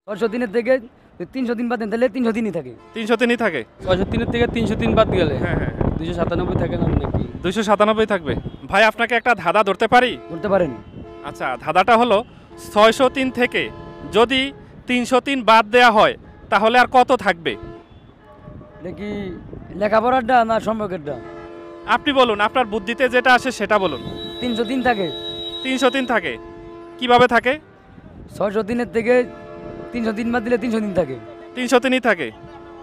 603 থেকে 303 বাদ দেন তাহলে 303ই থাকে। 303ই থাকে। 603 থেকে 303 বাদ গেলে হ্যাঁ হ্যাঁ 297 থাকে না নাকি? 297 থাকবে। ভাই আপনাকে একটা ধাঁধা ধরতে পারি? বলতে পারেন। আচ্ছা, ধাঁধাটা হলো 603 থেকে যদি 303 বাদ দেয়া হয় তাহলে আর কত থাকবে? এটা কি লেখাপড়ারটা না সম্পর্কেরটা? আপনি বলুন, আপনার বুদ্ধিতে যেটা আসে সেটা বলুন। 303 থাকে। 303 থাকে। কিভাবে থাকে? 603 থেকে 303 বাদ দিলে 303 থাকে। 303ই থাকে।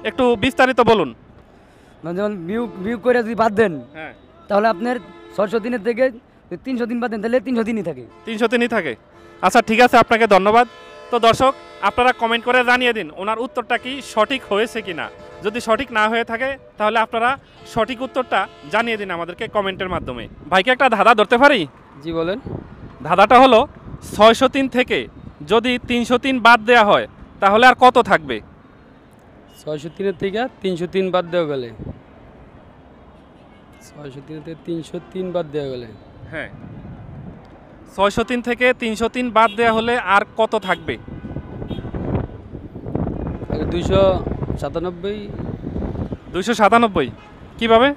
একটু বিস্তারিত বলুন। মানে যেমন বিয়োগ করে যদি বাদ দেন হ্যাঁ, তাহলে আপনার 603 থেকে 303 বাদ দেন তাহলে 303ই থাকে। 303ই থাকে। আচ্ছা ঠিক আছে, আপনাকে ধন্যবাদ। তো দর্শক, আপনারা কমেন্ট করে জানিয়ে দিন ওনার উত্তরটা কি সঠিক হয়েছে কিনা। যদি সঠিক না হয়ে থাকে তাহলে আপনারা সঠিক উত্তরটা জানিয়ে দিন আমাদেরকে কমেন্টের মাধ্যমে। ভাইকে একটা ধাঁধা ধরতে পারি? জি বলেন। ধাঁধাটা হলো 603 থেকে যদি 303 বাদ দেয়া হয় তাহলে আর কত থাকবে? 603 থেকে 303 বাদ দেওয়া গেলে 603 থেকে 303 বাদ দেওয়া গেলে হ্যাঁ, 603 থেকে 303 বাদ দেয়া হলে আর কত থাকবে? 297। 297। কিভাবে?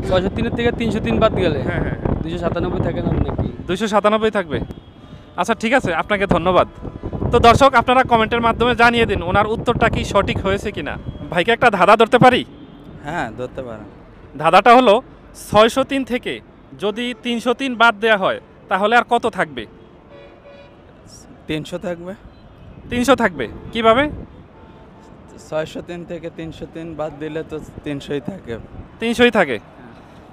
603 থেকে 303 বাদ গেলে হ্যাঁ হ্যাঁ 297 থাকে না নাকি? 297 থাকবে। আচ্ছা ঠিক আছে, আপনাকে ধন্যবাদ। তো দর্শক, আপনারা কমেন্টের মাধ্যমে জানিয়ে দিন ওনার উত্তরটা কি সঠিক হয়েছে কিনা। ভাইকে একটা ধাঁধা ধরতে পারি? হ্যাঁ ধরতে পারেন। ধাঁধাটা হলো 603 থেকে যদি 303 বাদ দেয়া হয় তাহলে আর কত থাকবে? 300 থাকবে। 300 থাকবে। কিভাবে? 603 থেকে 303 বাদ দিলে তো 300ই থাকে। 300ই থাকে।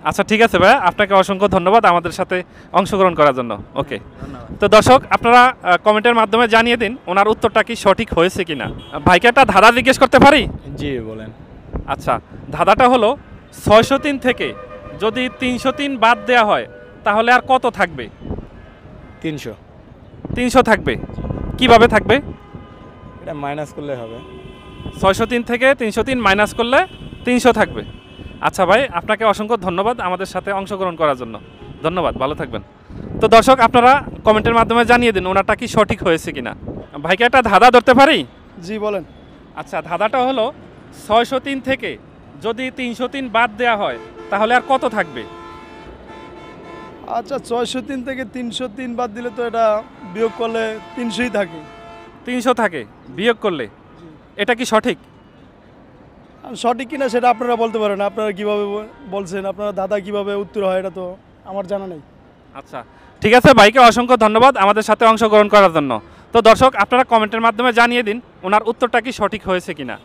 আচ্ছা ঠিক আছে ভাই, আপনাকে অসংখ্য ধন্যবাদ আমাদের সাথে অংশগ্রহণ করার জন্য। ওকে, ধন্যবাদ। তো দর্শক, আপনারা কমেন্টের মাধ্যমে জানিয়ে দিন ওনার উত্তরটা কি সঠিক হয়েছে কিনা। ভাইকে একটা ধাঁধা জিজ্ঞেস করতে পারি? জি বলেন। আচ্ছা, ধাঁধাটা হলো 603 থেকে যদি 303 বাদ দেয়া হয় তাহলে আর কত থাকবে? 300। 300 থাকবে। কিভাবে থাকবে? এটা মাইনাস করলে হবে। 603 থেকে 303 মাইনাস করলে 300 থাকবে। আচ্ছা ভাই, আপনাকে অসংখ্য ধন্যবাদ আমাদের সাথে অংশগ্রহণ করার জন্য। ধন্যবাদ, ভালো থাকবেন। তো দর্শক, আপনারা কমেন্টের মাধ্যমে জানিয়ে দিন ওনারটা কি সঠিক হয়েছে কিনা। ভাইকে একটা ধাঁধা ধরতে পারি? জি বলেন। আচ্ছা, ধাঁধাটা হলো 603 থেকে যদি 303 বাদ দেয়া হয় তাহলে আর কত থাকবে? আচ্ছা 603 থেকে 303 বাদ দিলে তো এটা বিয়োগ করলে 300ই থাকে। 300 থাকে বিয়োগ করলে। এটা কি সঠিক? আর সঠিক কিনা সেটা আপনারা বলতে পারেন। আপনারা কিভাবে বলছেন, আপনারা দাদা কিভাবে উত্তর হয় এটা তো আমার জানা নেই। আচ্ছা ঠিক আছে, ভাইকে অসংখ্য ধন্যবাদ আমাদের সাথে অংশগ্রহণ করার জন্য। তো দর্শক, আপনারা কমেন্টের মাধ্যমে জানিয়ে দিন ওনার উত্তরটা কি সঠিক হয়েছে কিনা।